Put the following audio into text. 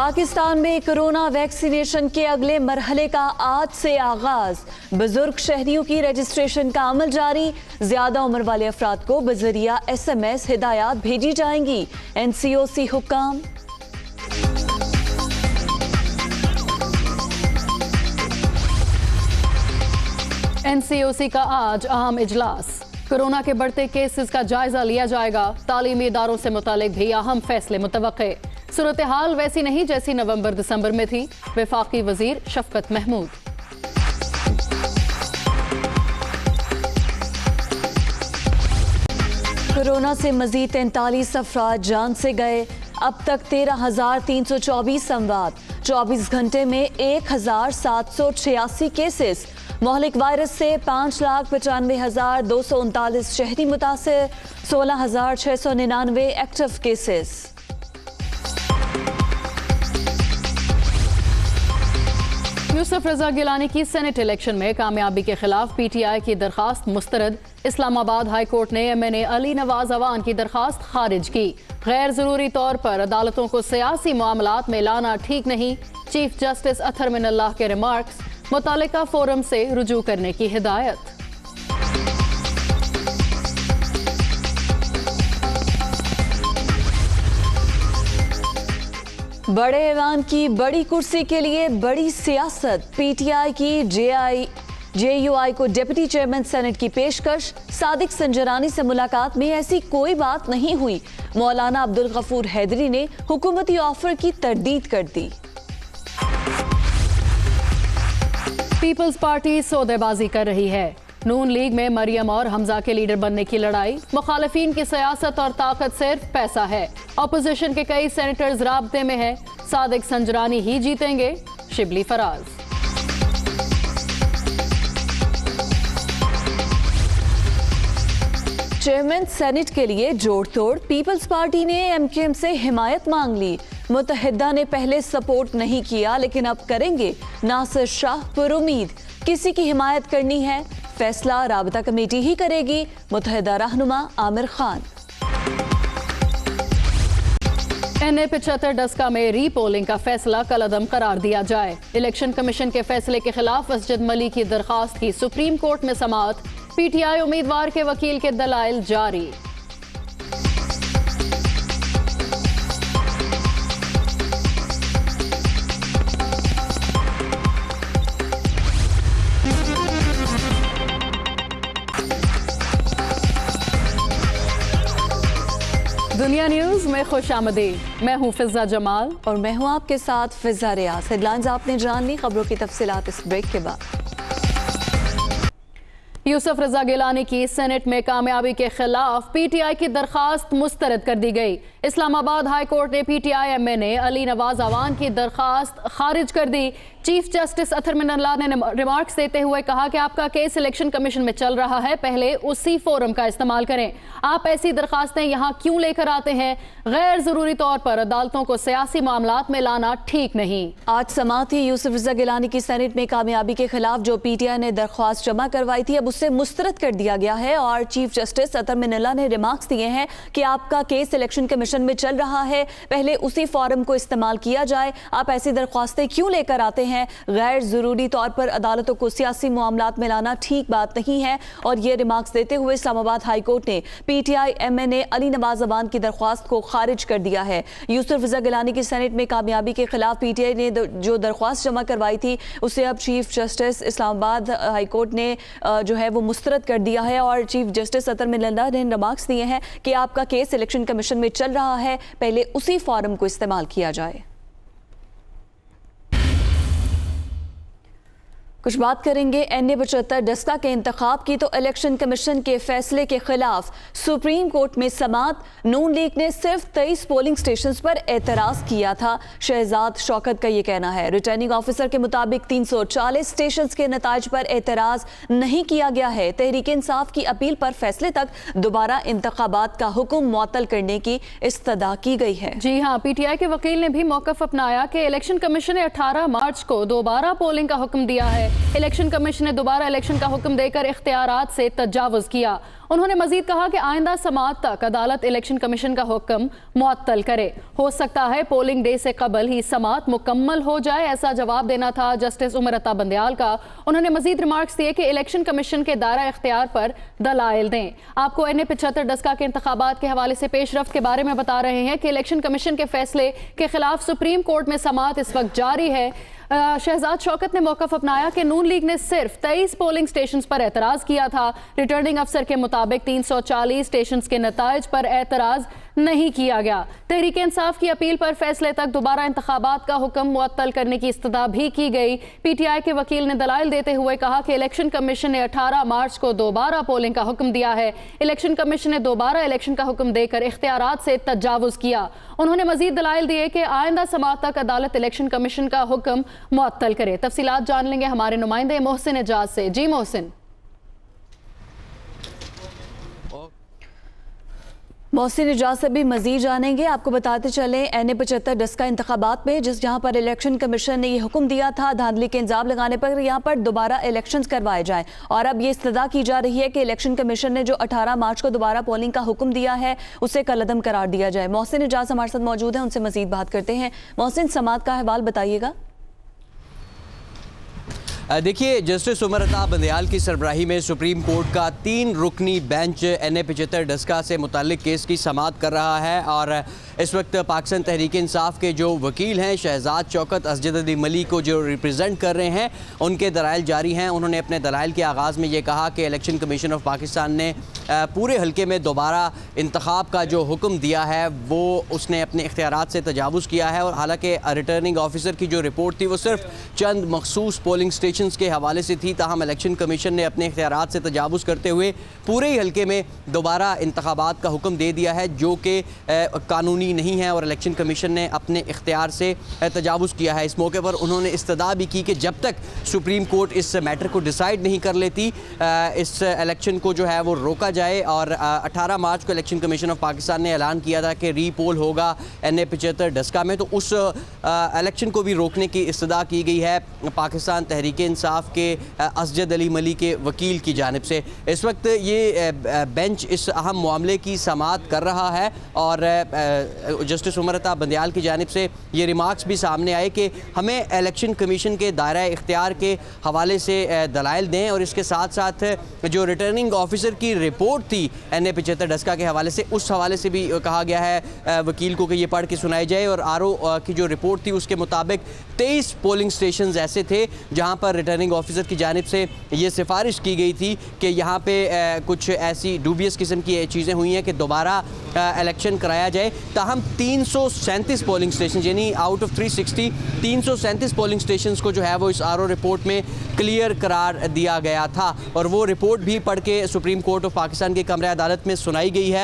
पाकिस्तान में corona vaccination के अगले मरहले का आज से आगाज। बुजुर्ग शहरियों की रजिस्ट्रेशन का अमल जारी। ज्यादा उम्र वाले अफराद को बजरिया SMS हिदायत भेजी जाएंगी। NCOC हुक्म। NCOC का आज अहम इजलास। कोरोना के बढ़ते केसेस का जायजा लिया जाएगा। तालीमी इदारों से मुतालिक भी अहम फैसले मुतवक्के। सूरत हाल वैसी नहीं जैसी नवंबर दिसंबर में थी। वफाकी वजीर शफकत महमूद। कोरोना से मजीद 43 अफराद जान से गए। अब तक 13,324 अमवात। 24 घंटे में 1,786 केसेस। मोहलिक वायरस से 5,95,239 शहरी मुतासिर। 16,699 एक्टिव केसेस। यूसुफ रजा गिलानी की सेनेट इलेक्शन में कामयाबी के खिलाफ PTI की दरखास्त मुस्तरद। इस्लामाबाद हाई कोर्ट ने MNA अली नवाज अवान की दरखास्त खारिज की। गैर जरूरी तौर पर अदालतों को सियासी मामलात में लाना ठीक नहीं। चीफ जस्टिस अतहर मिनल्लाह के रिमार्क्स। मुतालिका फोरम से रुजू करने की हिदायत। बड़े ऐवान की बड़ी कुर्सी के लिए बड़ी सियासत। PTI की JUI को डिप्टी चेयरमैन सेनेट की पेशकश। सादिक संजरानी से मुलाकात में ऐसी कोई बात नहीं हुई। मौलाना अब्दुल गफूर हैदरी ने हुकूमती ऑफर की तरदीद कर दी। पीपल्स पार्टी सौदेबाजी कर रही है। नून लीग में मरियम और हमजा के लीडर बनने की लड़ाई। मुखालिफिन की सियासत और ताकत सिर्फ पैसा है। ऑपोजिशन के कई सेनेटर्स राब्ते में हैं। सादिक संजरानी ही जीतेंगे। शिबली फराज। चेयरमैन सेनेट के लिए जोड़ तोड़। पीपल्स पार्टी ने MKM से हिमायत मांग ली। मुत्तहिदा ने पहले सपोर्ट नहीं किया लेकिन अब करेंगे। नासिर शाह पुरुमीद। किसी की हिमायत करनी है, फैसला राबता कमेटी ही करेगी। मुत्तहिदा रहनुमा आमिर खान। NA 75 डस्का में रीपोलिंग का फैसला कलअदम करार दिया जाए। इलेक्शन कमीशन के फैसले के खिलाफ असजद मलिक की दरखास्त की सुप्रीम कोर्ट में समाअत। PTI उम्मीदवार के वकील के दलाइल जारी। दुनिया न्यूज में खुश आमदीद। मैं हूं फिजा जमाल और मैं हूं आपके साथ फिजा रियाज। हेडलाइंस आपने जान ली, खबरों की तफसीलात इस ब्रेक के बाद। यूसुफ रजा गिलानी की सेनेट में कामयाबी के खिलाफ PTI की दरखास्त मुस्तरद कर दी गई। इस्लामाबाद हाई कोर्ट ने PTI MNA अली नवाज अवान की दरखास्त खारिज कर दी। चीफ जस्टिस अतहर मिनल्लाह ने रिमार्क्स देते हुए कहा कि आपका केस इलेक्शन कमीशन में चल रहा है, पहले उसी फोरम का इस्तेमाल करें। आप ऐसी दरखास्तें यहाँ क्यों लेकर आते हैं? गैर जरूरी तौर पर अदालतों को सियासी मामलात में लाना ठीक नहीं। आज समाअत थी यूसुफ रजा गिलानी की सेनेट में कामयाबी के खिलाफ जो PTI ने दरख्वास्त जमा करवाई थी, अब उसे मुस्तरद कर दिया गया है और चीफ जस्टिस अतहर मिनल्लाह ने रिमार्क्स दिए हैं कि आपका केस इलेक्शन कमीशन में चल रहा है, पहले उसी फोरम को इस्तेमाल किया जाए। आप ऐसी दरख्वास्तें क्यों लेकर आते हैं? गैर जरूरी तौर पर अदालतों को सियासी मामलात में लाना ठीक बात नहीं है। और ये रिमार्क्स देते हुए इस्लामाबाद हाई कोर्ट ने PTI MNA अली नवाज अवान की दरख्वास्त को खारिज कर दिया है। यूसुफ रजा गिलानी की सेनेट में कामयाबी के खिलाफ PTI ने जो दरख्वास्त जमा करवाई थी उसे अब chief justice Islamabad high court ने जो है वो मुस्तरद कर दिया है और चीफ जस्टिस अतहर मिनल्लाह ने रिमार्क्स दिए हैं कि आपका केस इलेक्शन कमीशन में चल रहा है, पहले उसी फॉर्म को इस्तेमाल किया जाए। कुछ बात करेंगे NA 75 डस्का के इंतखाब की। तो इलेक्शन कमीशन के फैसले के खिलाफ सुप्रीम कोर्ट में समाअत। नून लीग ने सिर्फ 23 पोलिंग स्टेशंस पर एतराज किया था। शहजाद शौकत का ये कहना है। रिटर्निंग ऑफिसर के मुताबिक 340 स्टेशंस के नताज पर एतराज नहीं किया गया है। तहरीक इंसाफ की अपील पर फैसले तक दोबारा इंतखाबात का हुक्म मुअत्तल करने की इस्तदा की गई है। जी हाँ, PTI के वकील ने भी मौक़िफ़ अपनाया कि इलेक्शन कमीशन ने 18 मार्च को दोबारा पोलिंग का हुक्म दिया है। इलेक्शन कमीशन ने दोबारा इलेक्शन का हुक्म देकर इख्तियारात से तजावुज़ किया। उन्होंने मजीद कहा कि आइंदा समाअत तक अदालत इलेक्शन कमीशन का हुक्म मुअत्तल करे। हो सकता है पोलिंग डे से कबल ही समाअत मुकम्मल हो जाए, ऐसा जवाब देना था जस्टिस उमर अता बंदयाल का। उन्होंने मजीद रिमार्क्स दिए कि इलेक्शन कमीशन के दायरा इख्तियार पर दलाइल दें। आपको NA 75 डस्का के इंतखाबात के हवाले से पेशरफ्त के बारे में बता रहे हैं कि इलेक्शन कमीशन के फैसले के खिलाफ सुप्रीम कोर्ट में समाअत इस वक्त जारी है। शहजाद शौकत ने मौक़िफ़ अपनाया कि नून लीग ने सिर्फ 23 पोलिंग स्टेशन पर एतराज़ किया था। रिटर्निंग अफसर के मुताबिक 340 स्टेशन के नताइज पर एतराज़ नहीं किया गया। तहरीक इंसाफ की अपील पर फैसले तक दोबारा इंतखाबात का हुक्म मुअत्तल करने की इस्तदा भी की गई। PTI के वकील ने दलाइल देते हुए कहा कि इलेक्शन कमीशन ने 18 मार्च को दोबारा पोलिंग का हुक्म दिया है। इलेक्शन कमीशन ने दोबारा इलेक्शन का हुक्म देकर इख्तियारात से तजावुज़ किया। उन्होंने मजीद दलाइल दिए कि आइंदा समाअत तक अदालत इलेक्शन कमीशन का हुक्म मुअत्तल करे। तफसीलात जान लेंगे हमारे नुमाइंदे मोहसिन एजाज से। जी मोहसिन। मोहसिन एजाज से भी मजीद जानेंगे। आपको बताते चलें NA 75 डस्का इंतखाबात में जहाँ पर इलेक्शन कमीशन ने ये हुक्म दिया था धांधली के इंजाम लगाने पर यहाँ पर दोबारा इलेक्शंस करवाए जाएं, और अब ये इस्तदा की जा रही है कि इलेक्शन कमीशन ने जो 18 मार्च को दोबारा पोलिंग का हुक्म दिया है उसे कलअदम करार दिया जाए। मोहसिन एजाज हमारे साथ मौजूद हैं, उनसे मजीद बात करते हैं। मोहसिन, समाअत का अहवाल बताइएगा। देखिए, जस्टिस उमर अता बंदयाल की सरबराही में सुप्रीम कोर्ट का 3 रुकनी बेंच NA 75 डस्का से मुताल्लिक केस की समाअत कर रहा है, और इस वक्त पाकिस्तान तहरीक इंसाफ के जो वकील हैं शहजाद शौकत असजद अली मलिक को जो रिप्रेजेंट कर रहे हैं, उनके दलाइल जारी हैं। उन्होंने अपने दलाइल के आगाज़ में ये कहा कि इलेक्शन कमीशन ऑफ पाकिस्तान ने पूरे हल्के में दोबारा इंतखाब का जो हुक्म दिया है वो उसने अपने इख्तियारात से तजावुज़ किया है, और हालांकि रिटर्निंग ऑफिसर की जो रिपोर्ट थी वो सिर्फ चंद मखसूस पोलिंग स्टेशन के हवाले से थी। ताहम इलेक्शन कमीशन ने अपने इख्तियारात से तजावुज़ करते हुए पूरे ही हल्के में दोबारा इंतखाबात का हुक्म दे दिया है, जो कि कानूनी नहीं है, और इलेक्शन कमीशन ने अपने इख्तियार से तजावुज़ किया है। इस मौके पर उन्होंने इस्तदा भी की कि जब तक सुप्रीम कोर्ट इस मैटर को डिसाइड नहीं कर लेती इस इलेक्शन को जो है वो रोका जाए। और 18 मार्च को इलेक्शन कमीशन ऑफ पाकिस्तान ने ऐलान किया था कि रीपोल होगा NA 75 डस्का में, तो उस इलेक्शन को भी रोकने की इस्तदा की गई है पाकिस्तान तहरीक इंसाफ के असजद अली मलिक के वकील की जानिब से। इस वक्त ये बेंच इस अहम मामले की समाअत कर रहा है, और जस्टिस उमर अता बंदयाल की जानिब से ये रिमार्क्स भी सामने आए कि हमें इलेक्शन कमीशन के दायरा इख्तियार के हवाले से दलाइल दें, और इसके साथ साथ जो रिटर्निंग ऑफिसर की रिपोर्ट थी NA 75 डस्का के हवाले से, उस हवाले से भी कहा गया है वकील को कि ये पढ़ के सुनाई जाए। और RO की जो रिपोर्ट थी उसके मुताबिक 23 पोलिंग स्टेशन ऐसे थे जहाँ पर रिटर्निंग ऑफिसर की जानिब से ये सिफारिश की गई थी कि यहाँ पे कुछ ऐसी डूबियस किस्म की चीज़ें हुई हैं कि दोबारा इलेक्शन कराया जाए। ताहम 337 पोलिंग स्टेशन यानी आउट ऑफ 360 337 पोलिंग स्टेशन को जो है वो इस RO रिपोर्ट में क्लियर करार दिया गया था, और वो रिपोर्ट भी पढ़ के सुप्रीम कोर्ट ऑफ पाकिस्तान के कमरे अदालत में सुनाई गई है।